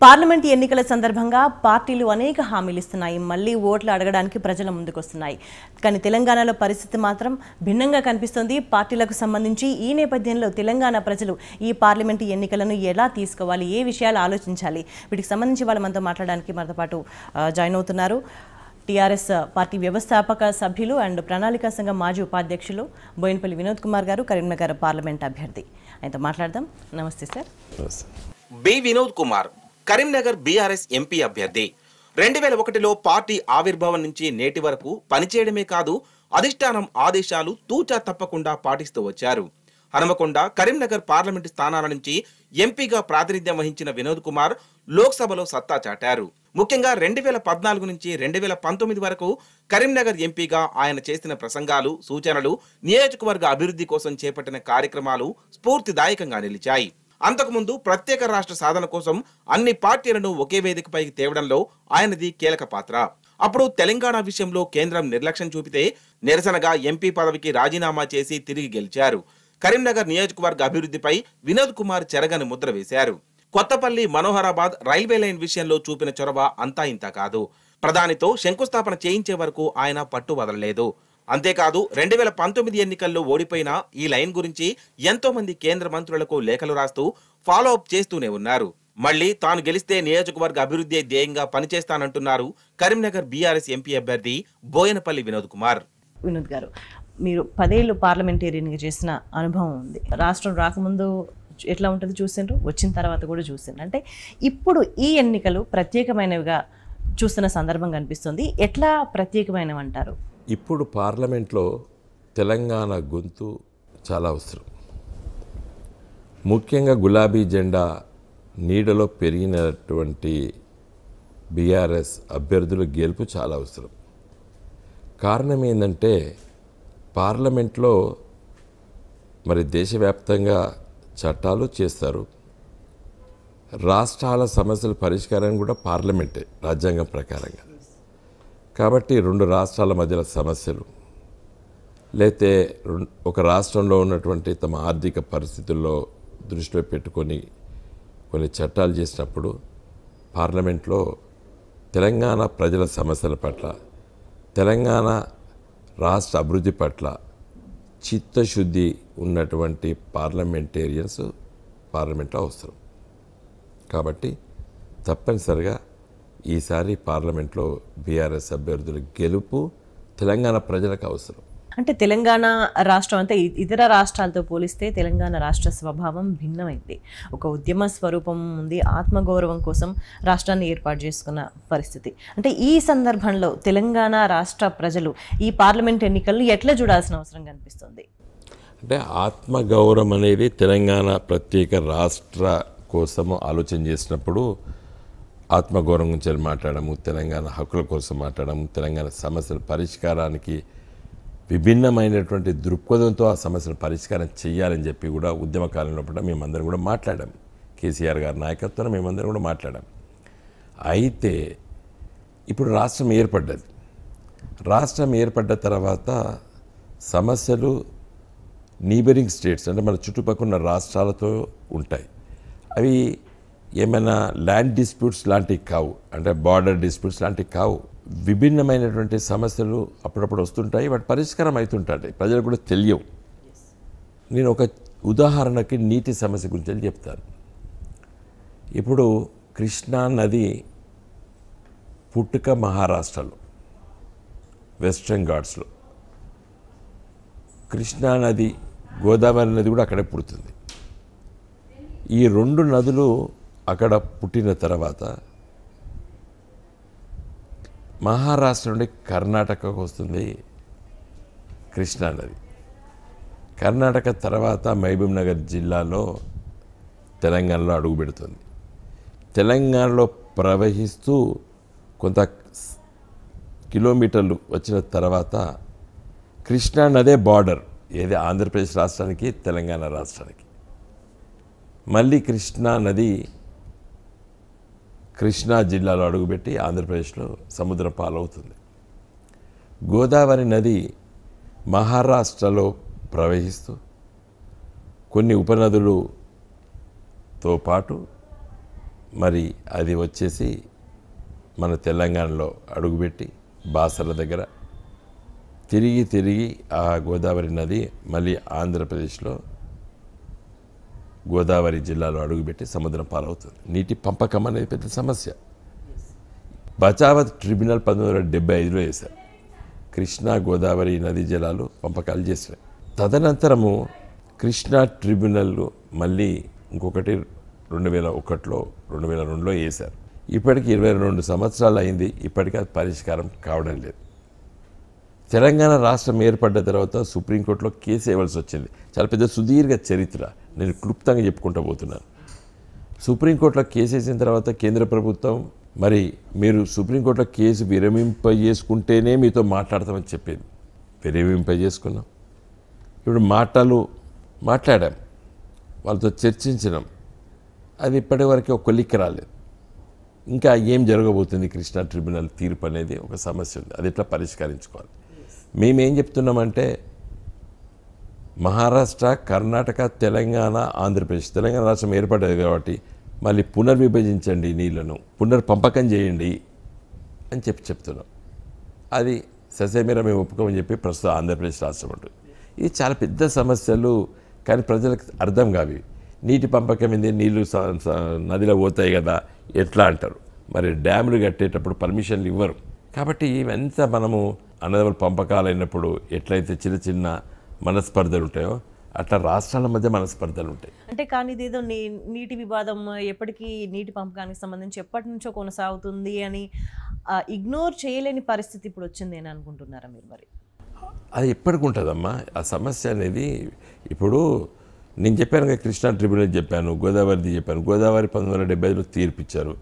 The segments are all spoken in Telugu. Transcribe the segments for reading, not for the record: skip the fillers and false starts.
పార్లమెంట్ ఎన్నికల సందర్భంగా పార్టీలు అనేక హామీలు ఇస్తున్నాయి. మళ్ళీ ఓట్లు అడగడానికి ప్రజల ముందుకొస్తున్నాయి. కానీ తెలంగాణలో పరిస్థితి మాత్రం భిన్నంగా కనిపిస్తుంది. పార్టీలకు సంబంధించి ఈ నేపథ్యంలో తెలంగాణ ప్రజలు ఈ పార్లమెంట్ ఎన్నికలను ఎలా తీసుకోవాలి, ఏ విషయాలు ఆలోచించాలి, వీటికి సంబంధించి వాళ్ళు మనతో మాట్లాడడానికి మనతో పాటు జాయిన్ అవుతున్నారు. టీఆర్ఎస్ పార్టీ వ్యవస్థాపక సభ్యులు అండ్ ప్రణాళికా సంఘం మాజీ ఉపాధ్యక్షులు బోయినపల్లి వినోద్ కుమార్ గారు, కరీంనగర్ పార్లమెంట్ అభ్యర్థి. ఆయనతో మాట్లాడదాం. నమస్తే sir. B Vinod Kumar Karimnagar BRS MP అభ్యర్థి. 2001లో పార్టీ ఆవిర్భావం నుంచి నేటి వరకు పనిచేయడమే కాదు, అధిష్టానం ఆదేశాలు తూచా తప్పకుండా పాటిస్తూ వచ్చారు. హనుమకొండ, కరీంనగర్ పార్లమెంటు స్థానాల నుంచి ఎంపీగా ప్రాతినిధ్యం వహించిన వినోద్ కుమార్ లోక్సభలో సత్తా చాటారు. ముఖ్యంగా 2014 నుంచి 2019 వరకు కరీంనగర్ ఎంపీగా ఆయన చేసిన ప్రసంగాలు, సూచనలు నియోజకవర్గ అభివృద్ధి కోసం చేపట్టిన కార్యక్రమాలు స్ఫూర్తిదాయకంగా నిలిచాయి. అంతకుముందు ప్రత్యేక రాష్ట్ర సాధన కోసం అన్ని పార్టీలను ఒకే వేదికపైకి తేవడంలో ఆయనది కీలక పాత్ర. అప్పుడు తెలంగాణ విషయంలో కేంద్రం నిర్లక్ష్యం చూపితే నిరసనగా ఎంపీ పదవికి రాజీనామా చేసి తిరిగి గెలిచారు. కరీంనగర్ నియోజకవర్గ అభివృద్ధిపై వినోద్ కుమార్ చెరగని ముద్ర వేశారు. కొత్తపల్లి మనోహరాబాద్ రైల్వే లైన్ విషయంలో చూపిన చొరవ అంతా ఇంత కాదు. ప్రధానితో శంకుస్థాపన చేయించే వరకు ఆయన పట్టు వదలలేదు. అంతేకాదు 2019 ఎన్నికల్లో ఓడిపోయిన ఈ లైన్ గురించి ఎంతో మంది కేంద్ర మంత్రులకు లేఖలు రాస్తూ ఫాలో అప్ చేస్తూనే ఉన్నారు. మళ్లీ తాను గెలిస్తే నియోజకవర్గ అభివృద్ధి ధ్యేయంగా పనిచేస్తానంటున్నారు కరీంనగర్ బీఆర్ఎస్ ఎంపీ అభ్యర్థి బోయనపల్లి వినోద్ కుమార్. వినోద్ గారు, మీరు 10 ఏళ్ళు పార్లమెంటేరియన్గా చేసిన అనుభవం ఉంది. రాష్ట్రం రాకముందు ఎట్లా ఉంటుంది చూసిండ్రు, వచ్చిన తర్వాత కూడా చూసిండ్రు. అంటే ఇప్పుడు ఈ ఎన్నికలు ప్రత్యేకమైనవిగా చూస్తున్న సందర్భం కనిపిస్తుంది. ఎట్లా ప్రత్యేకమైనవి అంటారు? ఇప్పుడు పార్లమెంట్లో తెలంగాణ గొంతు చాలా అవసరం. ముఖ్యంగా గులాబీ జెండా నీడలో పెరిగినటువంటి బీఆర్ఎస్ అభ్యర్థుల గెలుపు చాలా అవసరం. కారణం ఏంటంటే పార్లమెంట్లో మరి దేశవ్యాప్తంగా చట్టాలు చేస్తారు, రాష్ట్రాల సమస్యల పరిష్కారం కూడా పార్లమెంటే రాజ్యాంగం ప్రకారంగా. కాబట్టి 2 రాష్ట్రాల మధ్యలో సమస్యలు, లేతే ఒక రాష్ట్రంలో ఉన్నటువంటి తమ ఆర్థిక పరిస్థితుల్లో దృష్టిలో పెట్టుకొని కొన్ని చట్టాలు చేసినప్పుడు పార్లమెంట్లో తెలంగాణ ప్రజల సమస్యల పట్ల, తెలంగాణ రాష్ట్ర అభివృద్ధి పట్ల చిత్తశుద్ధి ఉన్నటువంటి పార్లమెంటేరియన్స్ పార్లమెంట్లో అవసరం. కాబట్టి తప్పనిసరిగా ఈసారి పార్లమెంట్లో బీఆర్ఎస్ అభ్యర్థుల గెలుపు తెలంగాణ ప్రజలకు అవసరం. అంటే తెలంగాణ రాష్ట్రం అంటే ఇతర రాష్ట్రాలతో పోలిస్తే తెలంగాణ రాష్ట్ర స్వభావం భిన్నమైంది. ఒక ఉద్యమ స్వరూపం ఉంది, ఆత్మగౌరవం కోసం రాష్ట్రాన్ని ఏర్పాటు చేసుకున్న పరిస్థితి. అంటే ఈ సందర్భంలో తెలంగాణ రాష్ట్ర ప్రజలు ఈ పార్లమెంట్ ఎన్నికలను ఎట్లా చూడాల్సిన అవసరం కనిపిస్తుంది? అంటే ఆత్మగౌరవం అనేది తెలంగాణ ప్రత్యేక రాష్ట్ర కోసము ఆలోచన చేసినప్పుడు ఆత్మగౌరవం గురించి మాట్లాడము, తెలంగాణ హక్కుల కోసం మాట్లాడము, తెలంగాణ సమస్యల పరిష్కారానికి విభిన్నమైనటువంటి దృక్పథంతో ఆ సమస్యను పరిష్కారం చేయాలని చెప్పి కూడా ఉద్యమ కాలంలో కూడా మేమందరం కూడా మాట్లాడాం. కేసీఆర్ గారి నాయకత్వంలో మేమందరం కూడా మాట్లాడాం. అయితే ఇప్పుడు రాష్ట్రం ఏర్పడ్డది. రాష్ట్రం ఏర్పడ్డ తర్వాత సమస్యలు నీబరింగ్ స్టేట్స్ అంటే మన చుట్టుపక్కల రాష్ట్రాలతో ఉంటాయి. అవి ఏమైనా ల్యాండ్ డిస్ప్యూట్స్ లాంటివి కావు, అంటే బార్డర్ డిస్ప్యూట్స్ లాంటివి కావు. విభిన్నమైనటువంటి సమస్యలు అప్పుడప్పుడు వస్తుంటాయి, వాటి పరిష్కారం అవుతుంటాయి, ప్రజలకు కూడా తెలియవు. నేను ఒక ఉదాహరణకి నీటి సమస్య గురించి చెప్తాను. ఇప్పుడు కృష్ణా నది పుట్టుక మహారాష్ట్రలో వెస్ట్రన్ ఘాట్స్లో, కృష్ణా నది గోదావరి నది కూడా అక్కడే పుడుతుంది. ఈ 2 నదులు అక్కడ పుట్టిన తర్వాత మహారాష్ట్ర నుండి కర్ణాటకకు వస్తుంది కృష్ణా నది. కర్ణాటక తర్వాత మహబూబ్ నగర్ జిల్లాలో తెలంగాణలో అడుగు పెడుతుంది. తెలంగాణలో ప్రవహిస్తూ కొంత కిలోమీటర్లు వచ్చిన తర్వాత కృష్ణా నదే బార్డర్, ఏది ఆంధ్రప్రదేశ్ రాష్ట్రానికి తెలంగాణ రాష్ట్రానికి. మళ్ళీ కృష్ణా నది కృష్ణా జిల్లాలో అడుగుపెట్టి ఆంధ్రప్రదేశ్లో సముద్ర పాలవుతుంది. గోదావరి నది మహారాష్ట్రలో ప్రవహిస్తూ కొన్ని ఉపనదులతో పాటు మరి అది వచ్చేసి మన తెలంగాణలో అడుగుపెట్టి బాసర దగ్గర తిరిగి ఆ గోదావరి నది మళ్ళీ ఆంధ్రప్రదేశ్లో గోదావరి జిల్లాలో అడుగుపెట్టి సముద్రం పాలవుతుంది. నీటి పంపకం అనేది పెద్ద సమస్య. బచావత్ ట్రిబ్యునల్ 1975లో వేశారు. కృష్ణా గోదావరి నదీ జలాలు పంపకాలు చేసినాయి. తదనంతరము కృష్ణా ట్రిబ్యునల్ మళ్ళీ ఇంకొకటి 2001లో 2002లో వేశారు. ఇప్పటికి 22 సంవత్సరాలు అయింది. ఇప్పటికీ అది పరిష్కారం కావడం లేదు. తెలంగాణ రాష్ట్రం ఏర్పడ్డ తర్వాత సుప్రీంకోర్టులో కేసు వేయవలసి వచ్చింది. చాలా పెద్ద సుదీర్ఘ చరిత్ర, నేను క్లుప్తంగా చెప్పుకుంటూ పోతున్నాను. సుప్రీంకోర్టులో కేసు వేసిన తర్వాత కేంద్ర ప్రభుత్వం మరి మీరు సుప్రీంకోర్టులో కేసు విరమింపజేసుకుంటేనే మీతో మాట్లాడతామని చెప్పేది. విరమింపజేసుకున్నాం. ఇప్పుడు మాట్లాడాం, వాళ్ళతో చర్చించినాం. అది ఇప్పటి వరకు ఒక కొలిక్కి రాలేదు. ఇంకా ఏం జరగబోతుంది కృష్ణా ట్రిబ్యునల్ తీర్పు అనేది ఒక సమస్య ఉంది. అది ఎట్లా పరిష్కరించుకోవాలి. మేమేం చెప్తున్నామంటే మహారాష్ట్ర, కర్ణాటక, తెలంగాణ, ఆంధ్రప్రదేశ్, తెలంగాణ రాష్ట్రం ఏర్పడ్డది కాబట్టి మళ్ళీ పునర్విభజించండి, నీళ్లను పునర్పంపకం చేయండి అని చెప్తున్నాం. అది ససేమీర మేము ఒప్పుకోమని చెప్పి ప్రస్తుతం ఆంధ్రప్రదేశ్ రాష్ట్రం ఉంటుంది. ఇది చాలా పెద్ద సమస్యలు, కానీ ప్రజలకు అర్థం కావి. నీటి పంపకం ఏంది, నీళ్లు నదిలో పోతాయి కదా ఎట్లా అంటారు. మరి డ్యాములు కట్టేటప్పుడు పర్మిషన్లు ఇవ్వరు. కాబట్టి ఇవంతా మనము అన్నదమ్ముల పంపకాలు అయినప్పుడు ఎట్లయితే చిన్న మనస్పర్ధలు ఉంటాయో అట్లా రాష్ట్రాల మధ్య మనస్పర్ధలు ఉంటాయి. అంటే కానీ ఇదేదో నీటి వివాదం ఎప్పటికీ నీటి పంపకానికి సంబంధించి ఎప్పటి నుంచో కొనసాగుతుంది అని ఇగ్నోర్ చేయలేని పరిస్థితి ఇప్పుడు వచ్చింది అని అనుకుంటున్నారా మీరు? మరి అది ఎప్పటికి ఉంటుందమ్మా ఆ సమస్య అనేది. ఇప్పుడు నేను చెప్పాను కదా, కృష్ణా ట్రిబ్యునల్ చెప్పాను, గోదావరిది చెప్పాను. గోదావరి 1975లో తీర్పిచ్చారు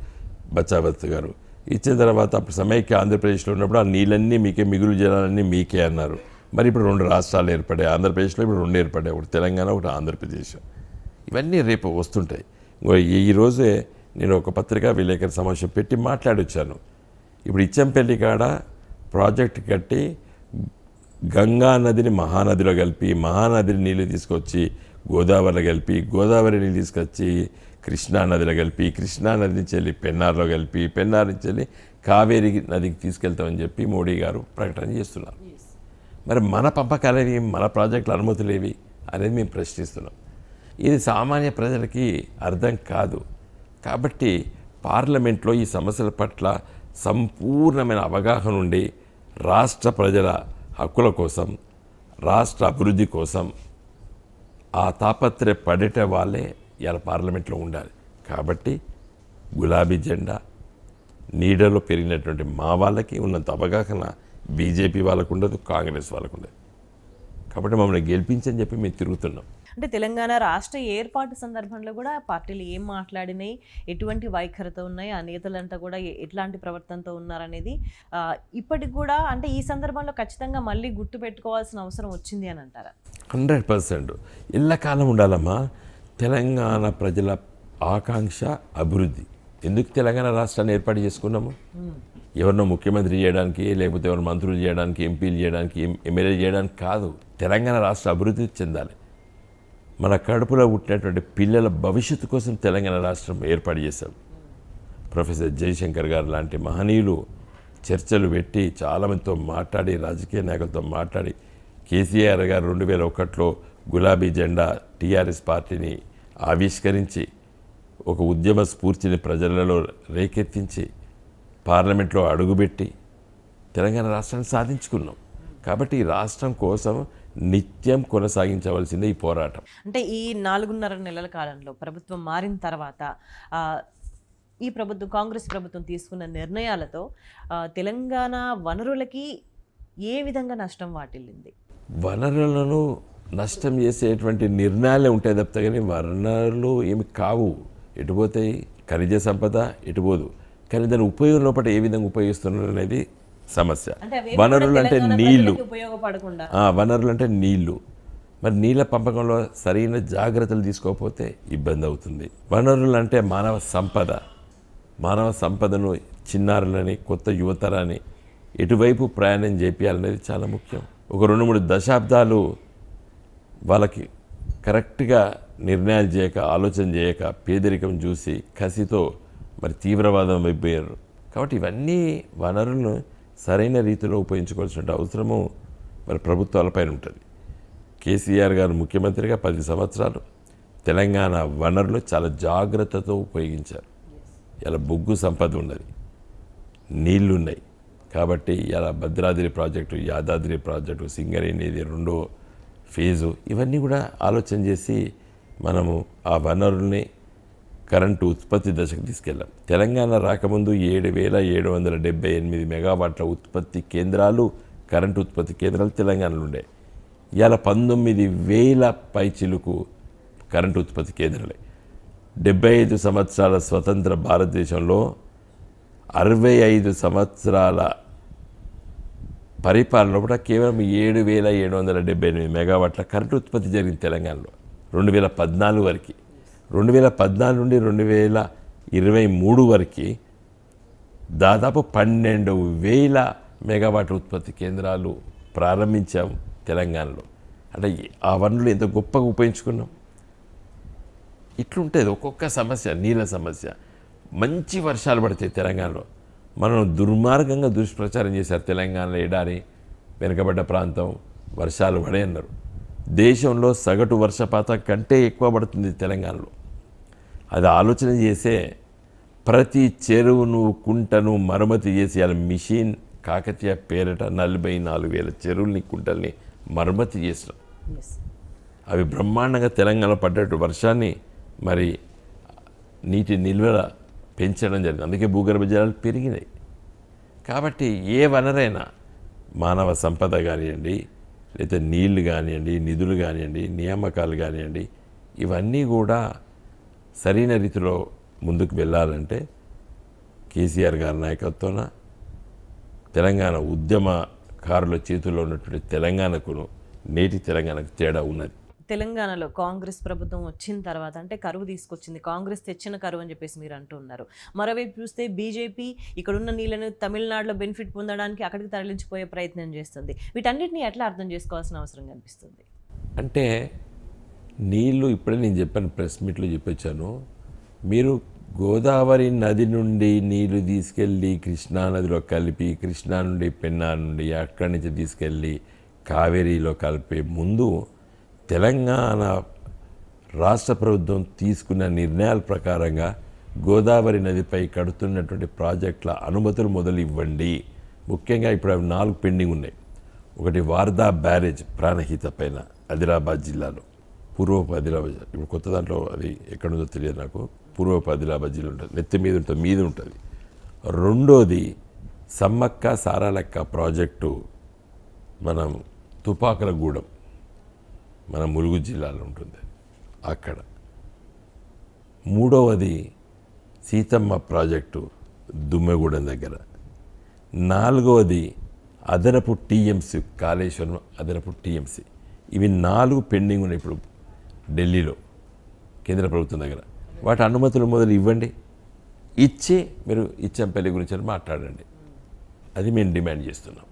బచావత్ గారు. ఇచ్చిన తర్వాత అప్పుడు సమైక్య ఆంధ్రప్రదేశ్లో ఉన్నప్పుడు ఆ నీళ్ళన్నీ మీకే, మిగులు జలాలన్నీ మీకే అన్నారు. మరి ఇప్పుడు 2 రాష్ట్రాలు ఏర్పడాయి. ఆంధ్రప్రదేశ్లో ఇప్పుడు 2 ఏర్పడ్డాయి, ఒకటి తెలంగాణ, ఒకటి ఆంధ్రప్రదేశ్. ఇవన్నీ రేపు వస్తుంటాయి. ఈరోజే నేను ఒక పత్రికా విలేకరుల సమావేశం పెట్టి మాట్లాడొచ్చాను. ఇప్పుడు ఇచ్చంపల్లి కాడ ప్రాజెక్ట్ కట్టి గంగా నదిని మహానదిలో కలిపి, మహానదిని నీళ్ళు తీసుకొచ్చి గోదావరిలో కలిపి, గోదావరి నీళ్ళు తీసుకొచ్చి కృష్ణా నదిలో కలిపి, కృష్ణా నది నుంచి వెళ్ళి పెన్నార్లో కలిపి, పెన్నార్ నుంచి వెళ్ళి కావేరి నదికి తీసుకెళ్తామని చెప్పి మోడీ గారు ప్రకటన చేస్తున్నారు. మరి మన పంపకాలేవి, మన ప్రాజెక్టుల అనుమతులేవి అనేది మేము ప్రశ్నిస్తున్నాం. ఇది సామాన్య ప్రజలకి అర్థం కాదు. కాబట్టి పార్లమెంట్లో ఈ సమస్యల పట్ల సంపూర్ణమైన అవగాహన ఉండి రాష్ట్ర ప్రజల హక్కుల కోసం, రాష్ట్ర అభివృద్ధి కోసం ఆ తాపత్రయపడేట వాళ్ళే ఇలా పార్లమెంట్లో ఉండాలి. కాబట్టి గులాబీ జెండా నీడలో పెరిగినటువంటి మా వాళ్ళకి ఉన్నంత అవగాహన బీజేపీ వాళ్ళకు ఉండదు, కాంగ్రెస్ వాళ్ళకు ఉండదు. కాబట్టి మమ్మల్ని గెలిపించని చెప్పి మేము తిరుగుతున్నాం. అంటే తెలంగాణ రాష్ట్ర ఏర్పాటు సందర్భంలో కూడా పార్టీలు ఏం మాట్లాడినాయి, ఎటువంటి వైఖరితో ఉన్నాయి, ఆ నేతలంతా కూడా ఎట్లాంటి ప్రవర్తనతో ఉన్నారనేది ఇప్పటికి కూడా అంటే ఈ సందర్భంలో ఖచ్చితంగా మళ్ళీ గుర్తు పెట్టుకోవాల్సిన అవసరం వచ్చింది అని అంటారా? 100% ఎల్లకాలం ఉండాలమ్మా. తెలంగాణ ప్రజల ఆకాంక్ష అభివృద్ధి. ఎందుకు తెలంగాణ రాష్ట్రాన్ని ఏర్పాటు చేసుకున్నాము? ఎవరినో ముఖ్యమంత్రి చేయడానికి, లేకపోతే ఎవరు మంత్రులు చేయడానికి, ఎంపీలు చేయడానికి, ఎమ్మెల్యే చేయడానికి కాదు. తెలంగాణ రాష్ట్ర అభివృద్ధి చెందాలి. మన కడుపులో పుట్టినటువంటి పిల్లల భవిష్యత్తు కోసం తెలంగాణ రాష్ట్రం ఏర్పాటు చేశాం. ప్రొఫెసర్ జయశంకర్ గారు లాంటి మహనీయులు చర్చలు పెట్టి చాలామందితో మాట్లాడి, రాజకీయ నాయకులతో మాట్లాడి, కేసీఆర్ గారు 2001లో గులాబీ జెండా టీఆర్ఎస్ పార్టీని ఆవిష్కరించి ఒక ఉద్యమ స్ఫూర్తిని ప్రజలలో రేకెత్తించి పార్లమెంట్లో అడుగుపెట్టి తెలంగాణ రాష్ట్రాన్ని సాధించుకున్నాం. కాబట్టి ఈ రాష్ట్రం కోసం నిత్యం కొనసాగించవలసిందే ఈ పోరాటం. అంటే ఈ 4.5 నెలల కాలంలో ప్రభుత్వం మారిన తర్వాత ఈ ప్రభుత్వం, కాంగ్రెస్ ప్రభుత్వం తీసుకున్న నిర్ణయాలతో తెలంగాణ వనరులకి ఏ విధంగా నష్టం వాటిల్లింది? వనరులను నష్టం చేసేటువంటి నిర్ణయాలే ఉంటాయి తప్ప కానీ వనరులు ఏమి కావు. ఎటుపోతాయి? ఖనిజ సంపద ఎటుపోదు. కానీ దాని ఉపయోగం లోపల ఏ విధంగా ఉపయోగిస్తున్నారు అనేది సమస్య. వనరులు అంటే నీళ్లు, వనరులు అంటే నీళ్లు. మరి నీళ్ళ పంపకంలో సరైన జాగ్రత్తలు తీసుకోకపోతే ఇబ్బంది అవుతుంది. వనరులు అంటే మానవ సంపద. మానవ సంపదను చిన్నారులని, కొత్త యువతరాన్ని ఎటువైపు ప్రయాణం చేయాలనేది చాలా ముఖ్యం. ఒక 2-3 దశాబ్దాలు వాళ్ళకి కరెక్ట్గా నిర్ణయాలు చేయక, ఆలోచన చేయక, పేదరికం చూసి కసితో మరి తీవ్రవాదం అయిపోయారు. కాబట్టి ఇవన్నీ వనరులను సరైన రీతిలో ఉపయోగించుకోవాల్సిన అవసరము మరి ప్రభుత్వాలపైన ఉంటుంది. కేసీఆర్ గారు ముఖ్యమంత్రిగా 10 సంవత్సరాలు తెలంగాణ వనరులు చాలా జాగ్రత్తతో ఉపయోగించారు. ఇలా బొగ్గు సంపద ఉన్నది, నీళ్లున్నాయి. కాబట్టి ఇలా భద్రాద్రి ప్రాజెక్టు, యాదాద్రి ప్రాజెక్టు, సింగరేణిది 2వ ఫేజు, ఇవన్నీ కూడా ఆలోచన చేసి మనము ఆ వనరుల్ని కరెంటు ఉత్పత్తి దశకు తీసుకెళ్ళాం. తెలంగాణ రాకముందు 7,778 మెగావాట్ల ఉత్పత్తి కేంద్రాలు, కరెంటు ఉత్పత్తి కేంద్రాలు తెలంగాణలో ఉండే. ఇవాళ 19,000 పైచిలుకు కరెంటు ఉత్పత్తి కేంద్రాలే. 75 సంవత్సరాల స్వతంత్ర భారతదేశంలో 65 సంవత్సరాల పరిపాలన కూడా కేవలం 7,778 మెగావాట్ల కరెంటు ఉత్పత్తి జరిగింది తెలంగాణలో 2014 వరకు. 2014 నుండి 2023 వరకు దాదాపు 12,000 మెగావాట్ల ఉత్పత్తి కేంద్రాలు ప్రారంభించాం తెలంగాణలో. అంటే ఆ వనరులు ఎంత గొప్పగా ఉపయోగించుకున్నాం. ఇట్లుంటుంది ఒక్కొక్క సమస్య. నీళ్ళ సమస్య, మంచి వర్షాలు పడతాయి తెలంగాణలో. మనం దుర్మార్గంగా దుష్ప్రచారం చేశారు. తెలంగాణలో ఎడారి, వెనుకబడ్డ ప్రాంతం, వర్షాలు పడే అన్నారు. దేశంలో సగటు వర్షపాతం కంటే ఎక్కువ పడుతుంది తెలంగాణలో. అది ఆలోచన చేసే ప్రతి చెరువును, కుంటను మరమ్మతు చేసి అలా మిషన్ కాకతీయ పేరిట 44,000 చెరువుల్ని, కుంటల్ని మరమ్మతు చేసినాం. అవి బ్రహ్మాండంగా తెలంగాణలో పడ్డట్టు వర్షాన్ని మరి నీటి నిల్వల పెంచడం జరిగింది. అందుకే భూగర్భ జలాలు పెరిగినాయి. కాబట్టి ఏ వనరైనా మానవ సంపద కానివ్వండి, లేదా నీళ్లు కానివ్వండి, నిధులు కానివ్వండి, నియామకాలు కానివ్వండి, ఇవన్నీ కూడా సరైన రీతిలో ముందుకు వెళ్ళాలంటే కేసీఆర్ గారి నాయకత్వాన తెలంగాణ ఉద్యమకారుల చేతుల్లో ఉన్నటువంటి తెలంగాణకును నేటి తెలంగాణకు తేడా ఉన్నది. తెలంగాణలో కాంగ్రెస్ ప్రభుత్వం వచ్చిన తర్వాత అంటే కరువు తీసుకొచ్చింది, కాంగ్రెస్ తెచ్చిన కరువు అని చెప్పేసి మీరు అంటున్నారు. మరోవైపు చూస్తే బీజేపీ ఇక్కడున్న నీళ్ళను తమిళనాడులో బెనిఫిట్ పొందడానికి అక్కడికి తరలించిపోయే ప్రయత్నం చేస్తుంది. వీటన్నిటిని ఎట్లా అర్థం చేసుకోవాల్సిన అవసరం కనిపిస్తుంది? అంటే నీళ్ళు ఇప్పుడే నేను చెప్పాను, ప్రెస్ మీట్లో చెప్పొచ్చాను. మీరు గోదావరి నది నుండి నీళ్లు తీసుకెళ్ళి కృష్ణానదిలో కలిపి, కృష్ణా నుండి పెన్నా నుండి అక్కడి నుంచి తీసుకెళ్ళి కావేరీలో కలిపే ముందు తెలంగాణ రాష్ట్ర ప్రభుత్వం తీసుకున్న నిర్ణయాల ప్రకారంగా గోదావరి నదిపై కడుతున్నటువంటి ప్రాజెక్టుల అనుమతులు మొదలు ఇవ్వండి. ముఖ్యంగా ఇప్పుడు అవి 4 పెండింగ్ ఉన్నాయి. ఒకటి వార్దా బ్యారేజ్ ప్రాణహిత పైన ఆదిలాబాద్ జిల్లాలో, పూర్వపు ఆదిలాబాద్, ఇప్పుడు కొత్త దాంట్లో అది ఎక్కడుందో తెలియదు నాకు, పూర్వపు ఆదిలాబాద్ జిల్లా ఉంటుంది, నెత్తి మీద ఉంటుంది. రెండోది సమ్మక్క సారాలక్క ప్రాజెక్టు మనం తుపాకులగూడెం, మన ములుగు జిల్లాలో ఉంటుంది అక్కడ. మూడవది సీతమ్మ ప్రాజెక్టు దుమ్మెగూడెం దగ్గర. నాలుగవది అదనపు టీఎంసీ, కాళేశ్వరం అదనపు టీఎంసీ. ఇవి 4 పెండింగ్ ఉన్నాయి ఇప్పుడు ఢిల్లీలో కేంద్ర ప్రభుత్వం దగ్గర. వాటి అనుమతులు మొదలు ఇవ్వండి, ఇచ్చి మీరు ఇచ్చంపల్లి గురించి మాట్లాడండి. అది మేము డిమాండ్ చేస్తున్నాం.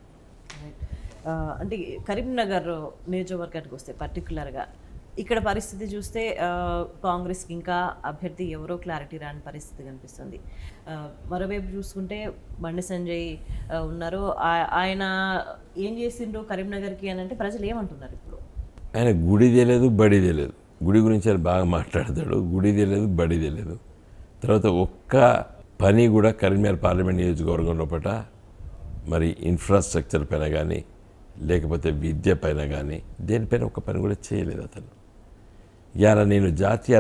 అంటే కరీంనగర్ నియోజకవర్గానికి వస్తే పర్టికులర్గా ఇక్కడ పరిస్థితి చూస్తే కాంగ్రెస్కి ఇంకా అభ్యర్థి ఎవరో క్లారిటీ రాని పరిస్థితి కనిపిస్తుంది. మరోవైపు చూసుకుంటే బండి సంజయ్ ఉన్నారు. ఆయన ఏం చేసిండ్రు కరీంనగర్కి అని అంటే ప్రజలు ఏమంటున్నారు ఇప్పుడు? ఆయన గుడి తెలియదు, బడి తెలియదు. గుడి గురించి ఆయన బాగా మాట్లాడతాడు, గుడి తెలియదు, బడి తెలియదు. తర్వాత ఒక్క పని కూడా కరీంనగర్ పార్లమెంట్ నియోజకవర్గం లోపల మరి ఇన్ఫ్రాస్ట్రక్చర్ పైన కానీ, లేకపోతే విద్య పైన కానీ, దేనిపైన ఒక పని కూడా చేయలేదు అతను. ఇవాళ నేను జాతీయ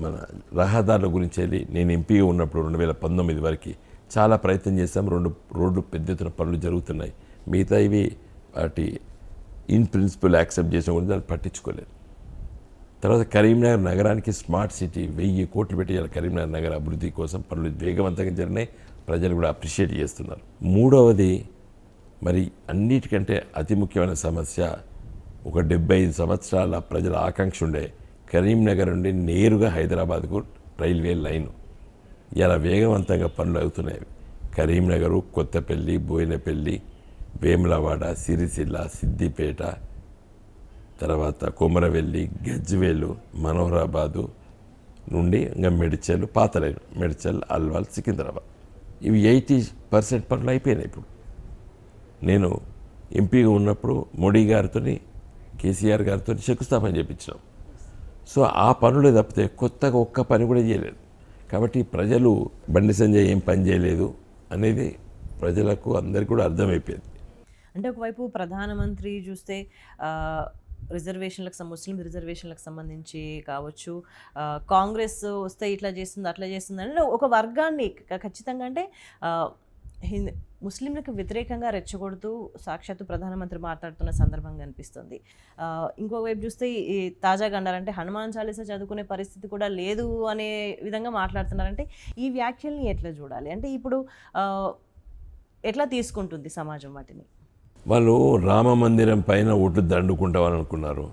మన రహదారుల గురించి వెళ్ళి నేను ఎంపీగా ఉన్నప్పుడు 2019 వరకు చాలా ప్రయత్నం చేశాం. 2 రోడ్లు పెద్ద ఎత్తున పనులు జరుగుతున్నాయి. మిగతా ఇవి వాటి ఇన్ ప్రిన్సిపల్ యాక్సెప్ట్ చేసిన గురించి దాన్ని పట్టించుకోలేదు. తర్వాత కరీంనగర్ నగరానికి స్మార్ట్ సిటీ 1000 కోట్లు పెట్టి కరీంనగర్ నగర అభివృద్ధి కోసం పనులు వేగవంతంగా జరిగినాయి. ప్రజలు కూడా అప్రిషియేట్ చేస్తున్నారు. మూడవది మరి అన్నిటికంటే అతి ముఖ్యమైన సమస్య, ఒక 75 సంవత్సరాల ప్రజల ఆకాంక్ష ఉండే కరీంనగర్ నుండి నేరుగా హైదరాబాద్కు రైల్వే లైను ఇలా వేగవంతంగా పనులు అవుతున్నాయి. కరీంనగరు, కొత్తపల్లి, బోయినపల్లి, వేములవాడ, సిరిసిల్ల, సిద్దిపేట, తర్వాత కొమరవెల్లి, గజ్వేలు, మనోహరాబాదు, నుండి ఇంకా మెడిచల్ పాత లైన్ మెడిచల్ అల్వాల్ సికింద్రాబాద్ ఇవి 80% పనులు అయిపోయినాయి. ఇప్పుడు నేను ఎంపీగా ఉన్నప్పుడు మోడీ గారితో కేసీఆర్ గారితో శంకుస్థాపన చేయించినాం. సో ఆ పనులే తప్పితే కొత్తగా ఒక్క పని కూడా చేయలేదు. కాబట్టి ప్రజలు బండి సంజయ్ ఏం పని చేయలేదు అనేది ప్రజలకు అందరికీ కూడా అర్థమైపోయింది. అంటే ఒకవైపు ప్రధానమంత్రి చూస్తే ముస్లిం రిజర్వేషన్లకు సంబంధించి కావచ్చు, కాంగ్రెస్ వస్తే ఇట్లా చేస్తుంది అట్లా చేస్తుంది అని ఒక వర్గాన్ని ఖచ్చితంగా అంటే ముస్లింలకు వ్యతిరేకంగా రెచ్చగొడుతూ సాక్షాత్తు ప్రధానమంత్రి మాట్లాడుతున్న సందర్భంగా అనిపిస్తుంది. ఇంకోవైపు చూస్తే ఈ తాజాగా అన్నారంటే హనుమాన్ చాలీసా చదువుకునే పరిస్థితి కూడా లేదు అనే విధంగా మాట్లాడుతున్నారంటే ఈ వ్యాఖ్యల్ని ఎట్లా చూడాలి? అంటే ఇప్పుడు ఎట్లా తీసుకుంటుంది సమాజం వాటిని? వాళ్ళు రామ మందిరం పైన ఓట్లు దండుకుంటామని అనుకున్నారు,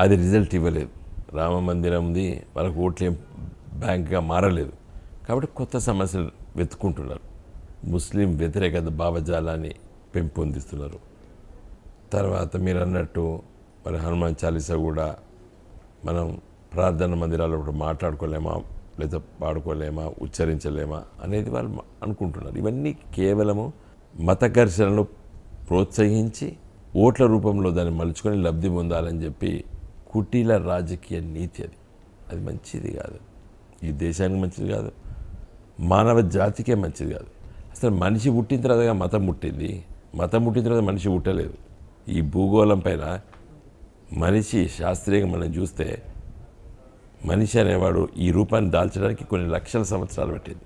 అది రిజల్ట్ ఇవ్వలేదు. రామ మందిరంది వాళ్ళకు ఓట్లు ఏం బ్యాంక్గా మారలేదు. కాబట్టి కొత్త సమస్యలు వెతుక్కుంటున్నారు. ముస్లిం వ్యతిరేకత భావజాలాన్ని పెంపొందిస్తున్నారు. తర్వాత మీరు అన్నట్టు మరి హనుమాన్ చాలీసా కూడా మనం ప్రార్థన మందిరాల్లో కూడా మాట్లాడుకోలేమా, లేదా పాడుకోలేమా, ఉచ్చరించలేమా అనేది వాళ్ళు అనుకుంటున్నారు. ఇవన్నీ కేవలము మత ఘర్షణలు ప్రోత్సహించి ఓట్ల రూపంలో దాన్ని మలుచుకొని లబ్ధి పొందాలని చెప్పి కుటీల రాజకీయ నీతి. అది మంచిది కాదు, ఈ దేశానికి మంచిది కాదు, మానవ జాతికే మంచిది కాదు. అసలు మనిషి పుట్టిన తర్వాత మతం పుట్టింది, మతం పుట్టిన తర్వాత మనిషి పుట్టలేదు. ఈ భూగోళం పైన మనిషి శాస్త్రీయంగా మనం చూస్తే మనిషి అనేవాడు ఈ రూపాన్ని దాల్చడానికి కొన్ని లక్షల సంవత్సరాలు పట్టింది.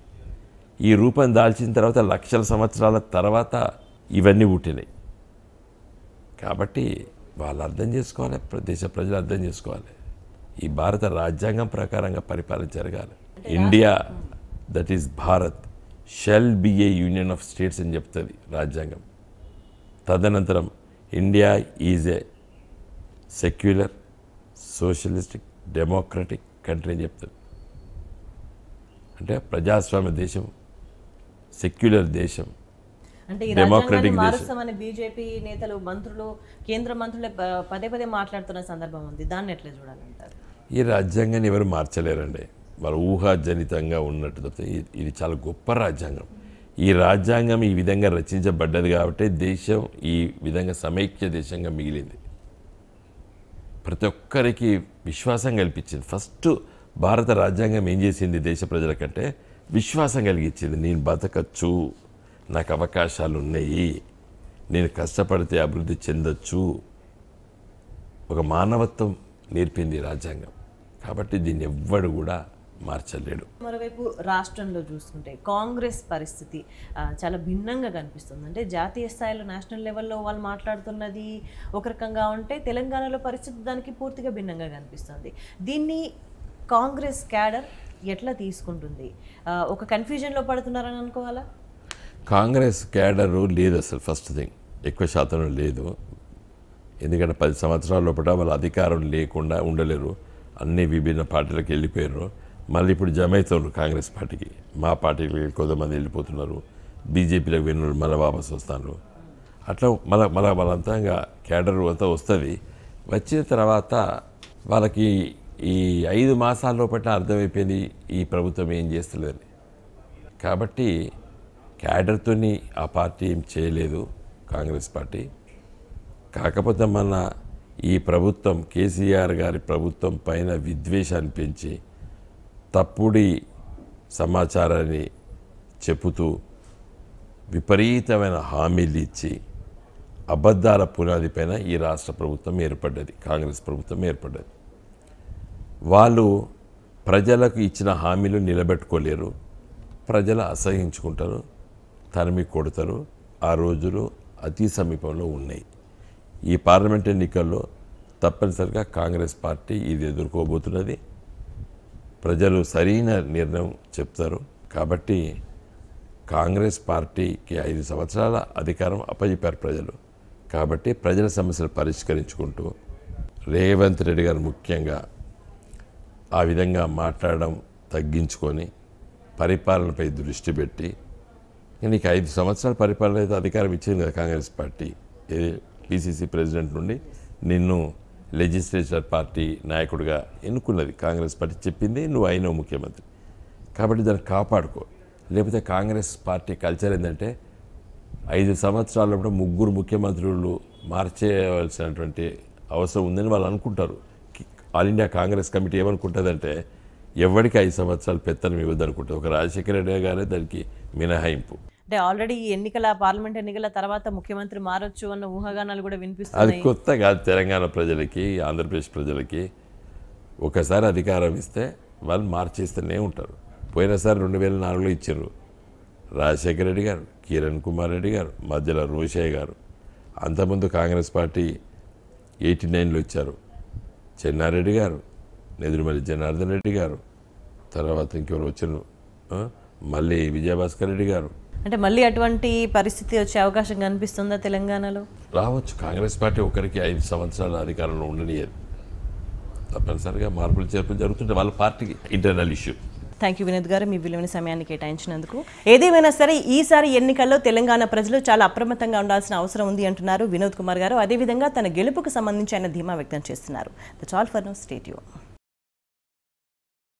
ఈ రూపాన్ని దాల్చిన తర్వాత లక్షల సంవత్సరాల తర్వాత ఇవన్నీ పుట్టినాయి. కాబట్టి వాళ్ళు అర్థం చేసుకోవాలి, దేశ ప్రజలు అర్థం చేసుకోవాలి. ఈ భారత రాజ్యాంగం ప్రకారంగా పరిపాలన జరగాలి. India that is Bharat shall be A union of states అని చెప్తుంది రాజ్యాంగం. తదనంతరం India is a secular socialistic democratic country అని చెప్తుంది. అంటే ప్రజాస్వామ్య దేశం, సెక్యులర్ దేశం, అంటే ఈ రాజ్యాంగాన్ని మారుస్తామని బీజేపీ నేతలు, మంత్రులు, కేంద్ర మంత్రులే పదే పదే మాట్లాడుతున్న సందర్భం ఉంది. దాన్ని ఎట్లా చూడాలంటారు? ఈ రాజ్యాంగాన్ని ఎవరు మార్చలేరండి, వాళ్ళు ఊహాజనితంగా ఉన్నట్టు తప్పితే ఇది చాలా గొప్ప రాజ్యాంగం. ఈ రాజ్యాంగం ఈ విధంగా రచించబడ్డది కాబట్టి దేశం ఈ విధంగా సమైక్య దేశంగా మిగిలింది. ప్రతి ఒక్కరికి విశ్వాసం కల్పించింది. ఫస్ట్ భారత రాజ్యాంగం ఏం చేసింది దేశ ప్రజలకంటే విశ్వాసం కలిగించింది. నేను బతకచ్చు, నాకు అవకాశాలు ఉన్నాయి, నేను కష్టపడితే అభివృద్ధి చెందొచ్చు, ఒక మానవత్వం నేర్పింది రాజ్యాంగం. కాబట్టి దీన్ని ఎవ్వడు కూడా మార్చలేడు. మరోవైపు రాష్ట్రంలో చూసుకుంటే కాంగ్రెస్ పరిస్థితి చాలా భిన్నంగా కనిపిస్తుంది. అంటే జాతీయ స్థాయిలో నేషనల్ లెవెల్లో వాళ్ళు మాట్లాడుతున్నది ఒక రకంగా ఉంటే తెలంగాణలో పరిస్థితి దానికి పూర్తిగా భిన్నంగా కనిపిస్తుంది. దీన్ని కాంగ్రెస్ క్యాడర్ ఎట్లా తీసుకుంటుంది? ఒక కన్ఫ్యూజన్లో పడుతున్నారని అనుకోవాలా? కాంగ్రెస్ క్యాడరు లేదు అసలు, ఫస్ట్ థింగ్ ఎక్కువ శాతం లేదు. ఎందుకంటే 10 సంవత్సరాల లోపల వాళ్ళ అధికారం లేకుండా ఉండలేరు, అన్ని విభిన్న పార్టీలకు వెళ్ళిపోయారు. మళ్ళీ ఇప్పుడు జమ అవుతున్నారు కాంగ్రెస్ పార్టీకి. మా పార్టీకి కొంతమంది వెళ్ళిపోతున్నారు, బీజేపీలకు వెళ్ళిన మళ్ళీ వాపసు వస్తున్నారు. అట్లా వాళ్ళంతా ఇంకా క్యాడర్ అంతా వస్తుంది. వచ్చిన తర్వాత వాళ్ళకి ఈ 5 మాసాల లోపల అర్థమైపోయింది ఈ ప్రభుత్వం ఏం చేస్తలేదని. కాబట్టి క్యాడర్తో ఆ పార్టీ ఏం చేయలేదు కాంగ్రెస్ పార్టీ. కాకపోతే మన ఈ ప్రభుత్వం కేసీఆర్ గారి ప్రభుత్వం పైన విద్వేషాన్ని పెంచి తప్పుడు సమాచారాన్ని చెబుతూ విపరీతమైన హామీలు ఇచ్చి అబద్ధాల పునాది పైన ఈ రాష్ట్ర ప్రభుత్వం ఏర్పడ్డది, కాంగ్రెస్ ప్రభుత్వం ఏర్పడ్డది. వాళ్ళు ప్రజలకు ఇచ్చిన హామీలు నిలబెట్టుకోలేరు, ప్రజలు అసహించుకుంటారు, తరిమి కొడతారు. ఆ రోజులు అతి సమీపంలో ఉన్నాయి. ఈ పార్లమెంట్ ఎన్నికల్లో తప్పనిసరిగా కాంగ్రెస్ పార్టీ ఇది ఎదుర్కోబోతున్నది. ప్రజలు సరైన నిర్ణయం చెప్తారు. కాబట్టి కాంగ్రెస్ పార్టీకి 5 సంవత్సరాల అధికారం అప్పచెప్పారు ప్రజలు. కాబట్టి ప్రజల సమస్యలు పరిష్కరించుకుంటూ రేవంత్ రెడ్డి గారు ముఖ్యంగా ఆ విధంగా మాట్లాడడం తగ్గించుకొని పరిపాలనపై దృష్టి పెట్టి, నీకు 5 సంవత్సరాల పరిపాలన అయితే అధికారం ఇచ్చింది కదా కాంగ్రెస్ పార్టీ, పిసిసి ప్రెసిడెంట్ నుండి నిన్ను లెజిస్లేచర్ పార్టీ నాయకుడిగా ఎన్నుకున్నది కాంగ్రెస్ పార్టీ, చెప్పింది నువ్వు అయినావు ముఖ్యమంత్రి, కాబట్టి దాన్ని కాపాడుకో. లేకపోతే కాంగ్రెస్ పార్టీ కల్చర్ ఏంటంటే 5 సంవత్సరాల్లో కూడా 3 ముఖ్యమంత్రులు మార్చేయవలసినటువంటి అవసరం ఉందని వాళ్ళు అనుకుంటారు. ఆల్ ఇండియా కాంగ్రెస్ కమిటీ ఏమనుకుంటుందంటే ఎవరికి 5 సంవత్సరాలు పెత్తనం ఇవ్వద్దు అనుకుంటుంది. ఒక రాజశేఖర రెడ్డి గారే దానికి మినహాయింపు. అంటే ఆల్రెడీ పార్లమెంట్ ఎన్నికల తర్వాత ముఖ్యమంత్రి మారొచ్చు అన్న ఊహాగానాలు కూడా అది వినిపిస్తున్నాయి. కొత్త కాదు తెలంగాణ ప్రజలకి, ఆంధ్రప్రదేశ్ ప్రజలకి. ఒకసారి అధికారం ఇస్తే వాళ్ళు మార్చేస్తూనే ఉంటారు. పోయినసారి 2004లో ఇచ్చారు రాజశేఖర రెడ్డి గారు, కిరణ్ కుమార్ రెడ్డి గారు, మధ్యలో రోషయ్య గారు. అంతకుముందు కాంగ్రెస్ పార్టీ 89లో ఇచ్చారు చెన్నారెడ్డి గారు, నెదురుమల్లి జనార్దన్ రెడ్డి గారు, తర్వాత ఇంకెవరు వచ్చారు, మళ్ళీ విజయభాస్కర్ రెడ్డి గారు. అంటే మళ్ళీ అటువంటి పరిస్థితి వచ్చే అవకాశం కనిపిస్తుందా తెలంగాణలో? రావచ్చు. కాంగ్రెస్ పార్టీ ఒకరికి 5 సంవత్సరాల అధికారంలో ఉండనియదు. తప్పనిసరిగా మార్పులు చేర్పులు జరుగుతుంటాయి, వాళ్ళ పార్టీకి internal issue. Thank you Vinod గారు, మీ విలువైన సమయాన్ని కేటాయించినందుకు. ఏదేమైనా సరే ఈసారి ఎన్నికల్లో తెలంగాణ ప్రజలు చాలా అప్రమత్తంగా ఉండాల్సిన అవసరం ఉంది అంటున్నారు వినోద్ కుమార్ గారు. అదేవిధంగా తన గెలుపుకు సంబంధించి ఆయన ధీమా వ్యక్తం చేస్తున్నారు. That's all for now. Stay tuned.